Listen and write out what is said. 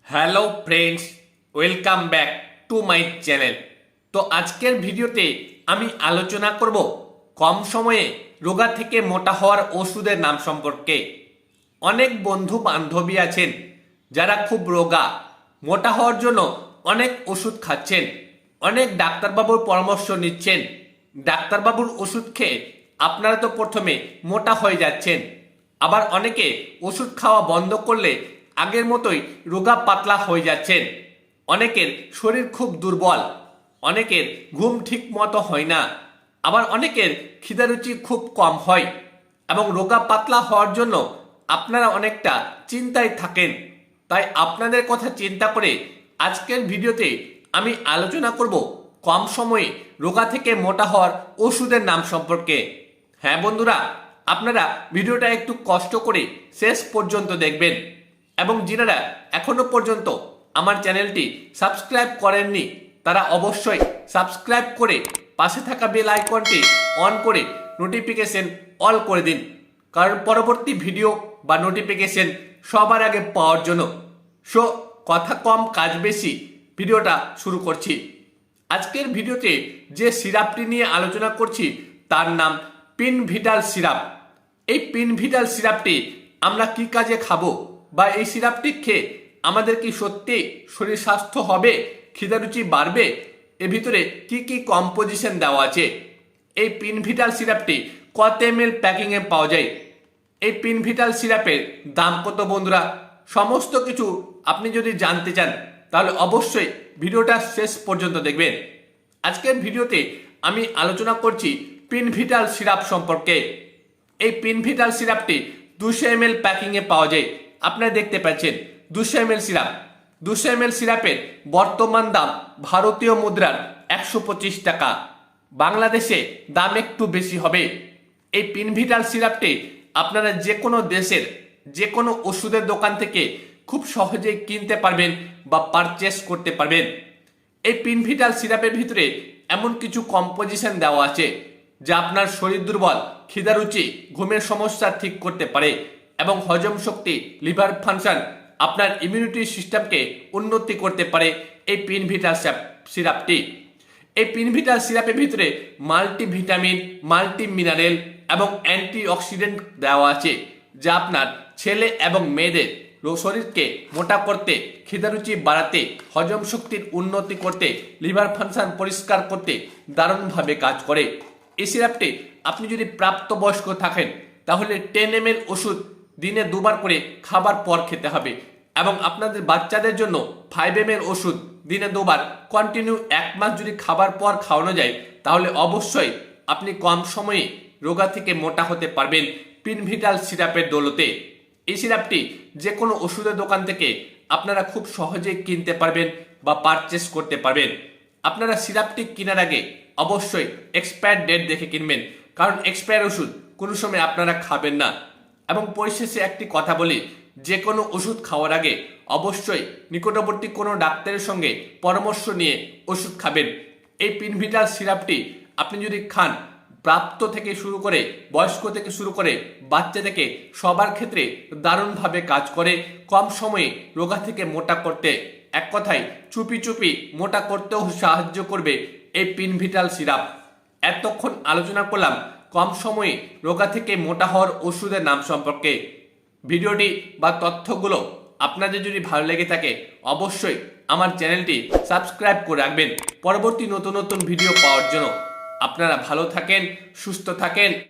Hello friends, welcome back to my channel. তো আজকের ভিডিওতে আমি আলোচনা করব কম সময়ে রোগা থেকে মোটা হওয়ার ওষুধের নাম সম্পর্কে। অনেক বন্ধু বান্ধবী আছেন যারা খুব রোগা, মোটা হওয়ার জন্য অনেক ওষুধ খাচ্ছেন, অনেক ডাক্তারবাবুর পরামর্শ নিচ্ছেন। ডাক্তারবাবুর ওষুধ খেয়ে আপনারা তো প্রথমে মোটা হয়ে যাচ্ছেন, আবার অনেকে ওষুধ খাওয়া বন্ধ করলে আগের মতোই রোগা পাতলা হয়ে যাচ্ছেন। অনেকের শরীর খুব দুর্বল, অনেকের ঘুম ঠিক মতো হয় না, আবার অনেকের খিদারুচি খুব কম হয় এবং রোগা পাতলা হওয়ার জন্য আপনারা অনেকটা চিন্তায় থাকেন। তাই আপনাদের কথা চিন্তা করে আজকের ভিডিওতে আমি আলোচনা করব কম সময়ে রোগা থেকে মোটা হওয়ার ওষুধের নাম সম্পর্কে। হ্যাঁ বন্ধুরা, আপনারা ভিডিওটা একটু কষ্ট করে শেষ পর্যন্ত দেখবেন এবং যিনারা এখনো পর্যন্ত আমার চ্যানেলটি সাবস্ক্রাইব করেননি তারা অবশ্যই সাবস্ক্রাইব করে পাশে থাকা বেল আইকনটি অন করে নোটিফিকেশন অল করে দিন, কারণ পরবর্তী ভিডিও বা নোটিফিকেশন সবার আগে পাওয়ার জন্য। সো কথা কম কাজ বেশি, ভিডিওটা শুরু করছি। আজকের ভিডিওতে যে সিরাপটি নিয়ে আলোচনা করছি তার নাম পিনভিটাল সিরাপ। এই পিনভিটাল সিরাপটি আমরা কি কাজে খাবো বা এই সিরাপটি খেয়ে আমাদের কি সত্যি শরীর স্বাস্থ্য হবে, খিদারুচি বাড়বে, এর ভিতরে কি কি কম্পোজিশন দেওয়া আছে, এই পিনভিটাল সিরাপটি কত ml প্যাকিংয়ে পাওয়া যায়, এই পিনভিটাল সিরাপের দাম কত বন্ধুরা, সমস্ত কিছু আপনি যদি জানতে চান তাহলে অবশ্যই ভিডিওটা শেষ পর্যন্ত দেখবেন। আজকের ভিডিওতে আমি আলোচনা করছি পিনভিটাল সিরাপ সম্পর্কে। এই পিনভিটাল সিরাপটি 200 ml প্যাকিংয়ে পাওয়া যায়। আপনারা দেখতে পাচ্ছেন 200 ml সিরাপ। 200 ml সিরাপের বর্তমান দাম ভারতীয় মুদ্রার 125 টাকা। বাংলাদেশে দাম একটু বেশি হবে। এই পিনভিটাল সিরাপটি আপনারা যে কোনো দেশের যে কোনো ওষুধের দোকান থেকে খুব সহজেই কিনতে পারবেন বা পারচেস করতে পারবেন। এই পিনভিটাল সিরাপের ভিতরে এমন কিছু কম্পোজিশন দেওয়া আছে যা আপনার শরীর দুর্বল, খিদারুচি, ঘুমের সমস্যা ঠিক করতে পারে এবং হজম শক্তি, লিভার ফাংশন, আপনার ইমিউনিটি সিস্টেমকে উন্নতি করতে পারে এই পিনভিটাল সিরাপটি। এই পিনভিটাল সিরাপের ভিতরে মাল্টিভিটামিন, মাল্টি মিনারেল এবং অ্যান্টিঅক্সিডেন্ট দেওয়া আছে যা আপনার ছেলে এবং মেয়েদের শরীরকে মোটা করতে, খিদারুচি বাড়াতে, হজম শক্তির উন্নতি করতে, লিভার ফাংশন পরিষ্কার করতে দারুণভাবে কাজ করে। এই সিরাপটি আপনি যদি প্রাপ্তবয়স্ক থাকেন তাহলে 10 ml ওষুধ দিনে 2 বার করে খাবার পর খেতে হবে এবং আপনাদের বাচ্চাদের জন্য 5 ml ওষুধ দিনে 2 বার কন্টিনিউ 1 মাস যদি খাবার পর খাওয়ানো যায় তাহলে অবশ্যই আপনি কম সময়ে রোগা থেকে মোটা হতে পারবেন পিনভিটাল সিরাপের দৌলতে। এই সিরাপটি যে কোনো ওষুধের দোকান থেকে আপনারা খুব সহজেই কিনতে পারবেন বা পারচেস করতে পারবেন। আপনারা সিরাপটি কেনার আগে অবশ্যই এক্সপায়ার ডেট দেখে কিনবেন, কারণ এক্সপায়ার ওষুধ কোনো সময় আপনারা খাবেন না। এবং পরিশেষে একটি কথা বলি, যে কোনো ওষুধ খাওয়ার আগে অবশ্যই নিকটবর্তী কোনো ডাক্তারের সঙ্গে পরামর্শ নিয়ে ওষুধ খাবেন। এই পিনভিটাল সিরাপটি আপনি যদি খান, প্রাপ্ত থেকে শুরু করে বয়স্ক থেকে শুরু করে বাচ্চা থেকে সবার ক্ষেত্রে দারুণভাবে কাজ করে কম সময়ে রোগা থেকে মোটা করতে। এক কথায় চুপি চুপি মোটা করতেও সাহায্য করবে এই পিনভিটাল সিরাপ। এতক্ষণ আলোচনা করলাম কম সময়ে রোগা থেকে মোটা হওয়ার ওষুধের নাম সম্পর্কে। ভিডিওটি বা তথ্যগুলো আপনাদের যদি ভালো লেগে থাকে অবশ্যই আমার চ্যানেলটি সাবস্ক্রাইব করে রাখবেন পরবর্তী নতুন নতুন ভিডিও পাওয়ার জন্য। আপনারা ভালো থাকেন, সুস্থ থাকেন।